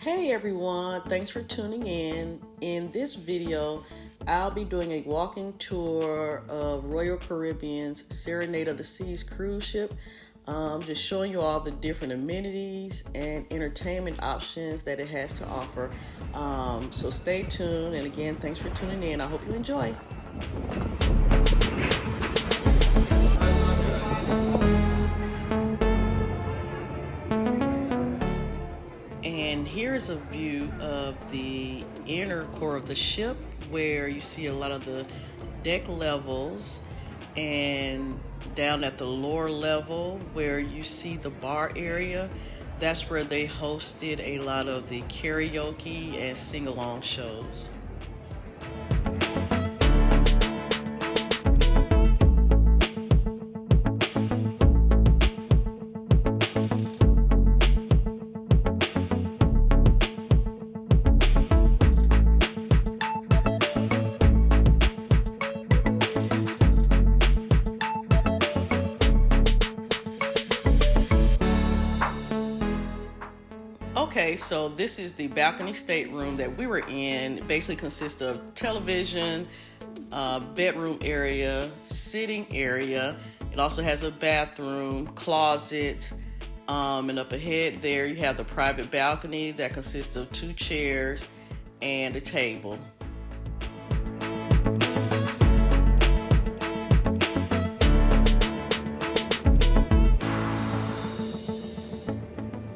Hey everyone, thanks for tuning in. In this video, I'll be doing a walking tour of Royal Caribbean's Serenade of the Seas cruise ship. Just showing you all the different amenities and entertainment options that it has to offer. So stay tuned, and again, thanks for tuning in. I hope you enjoy. And here's a view of the inner core of the ship where you see a lot of the deck levels, and down at the lower level where you see the bar area, that's where they hosted a lot of the karaoke and sing-along shows. Okay, so this is the balcony stateroom that we were in. It basically consists of television, bedroom area, sitting area. It also has a bathroom, closet, and up ahead there you have the private balcony that consists of 2 chairs and a table.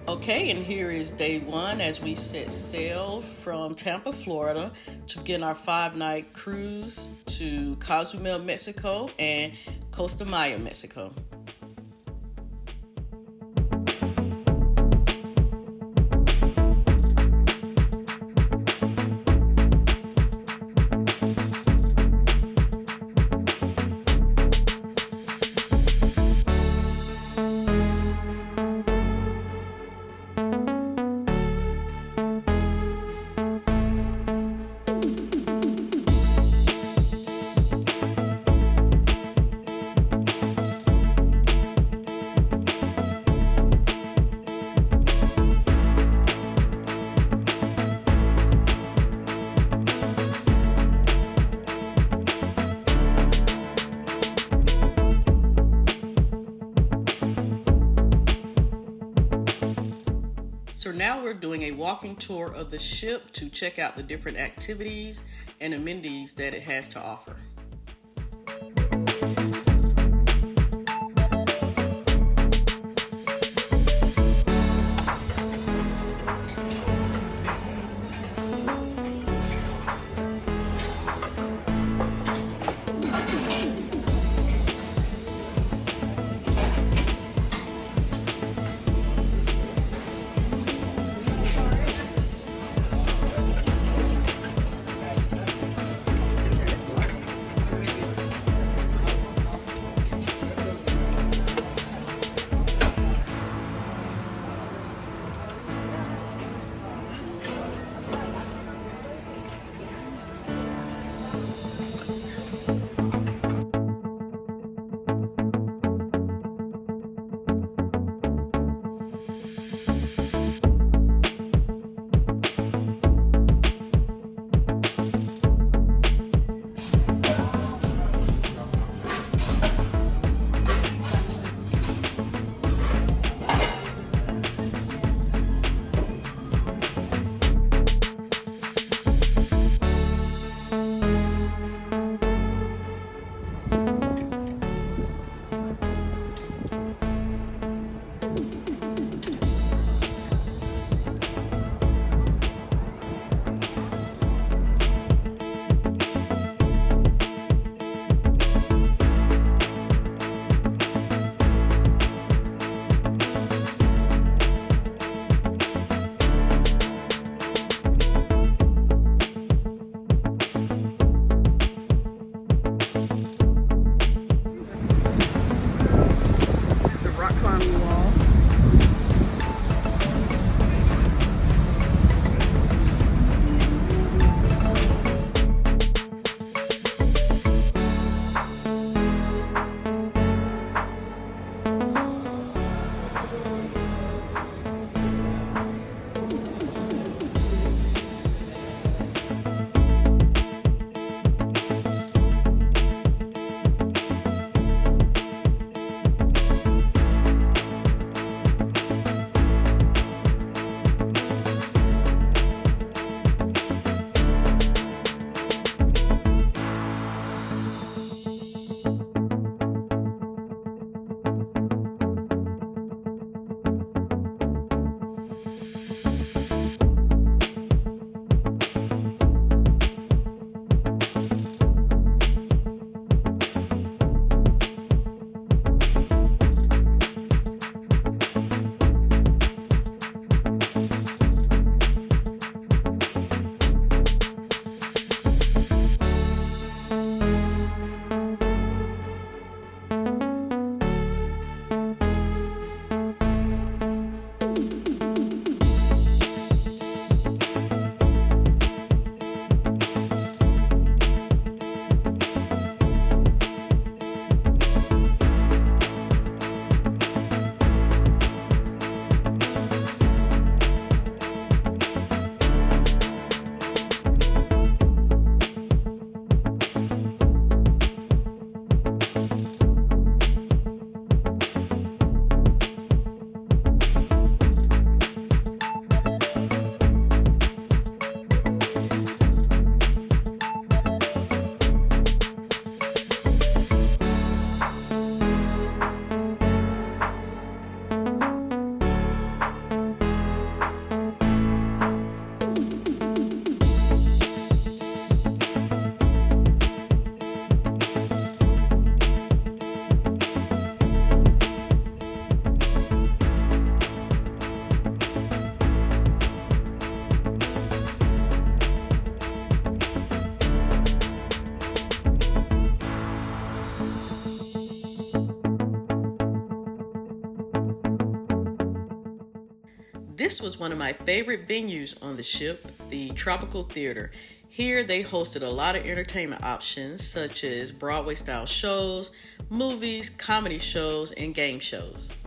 Okay, and here is day 1 as we set sail from Tampa, Florida to begin our 5-night cruise to Cozumel, Mexico and Costa Maya, Mexico. So now we're doing a walking tour of the ship to check out the different activities and amenities that it has to offer. This was one of my favorite venues on the ship, the Tropical Theater. Here they hosted a lot of entertainment options such as Broadway-style shows, movies, comedy shows, and game shows.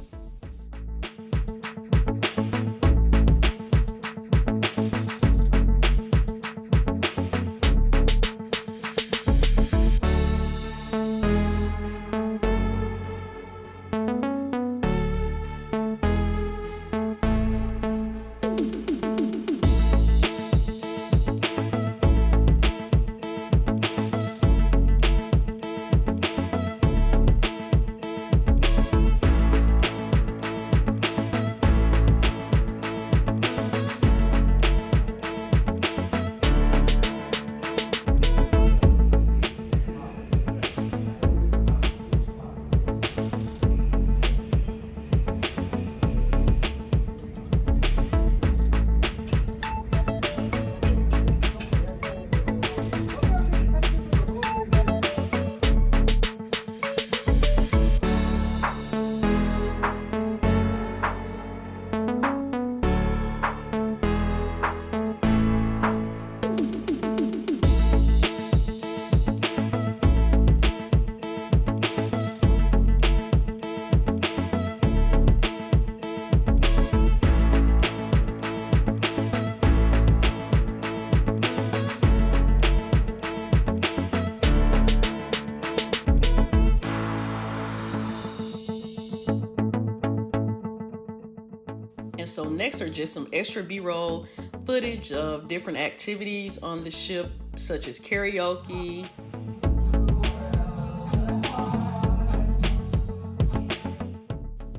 And so next are just some extra B-roll footage of different activities on the ship, such as karaoke,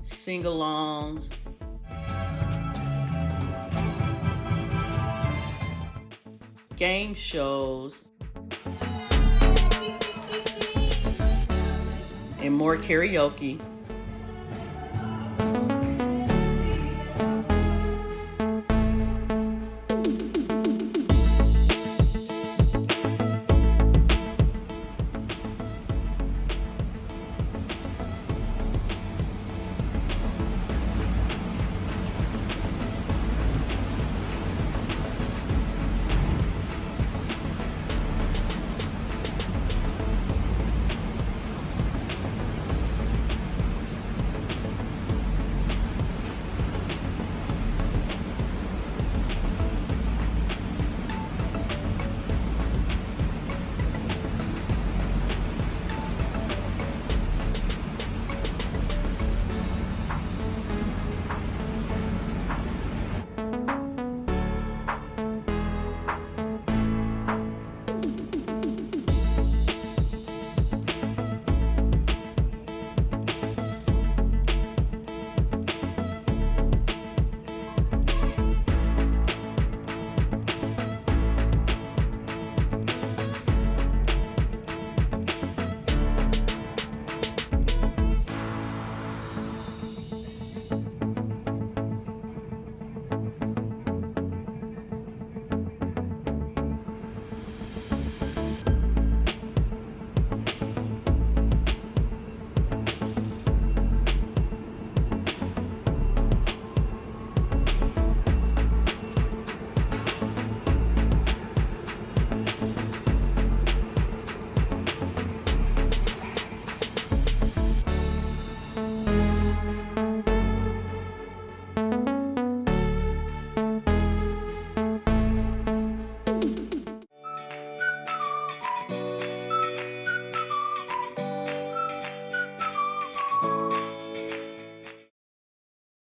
sing-alongs, game shows, and more karaoke.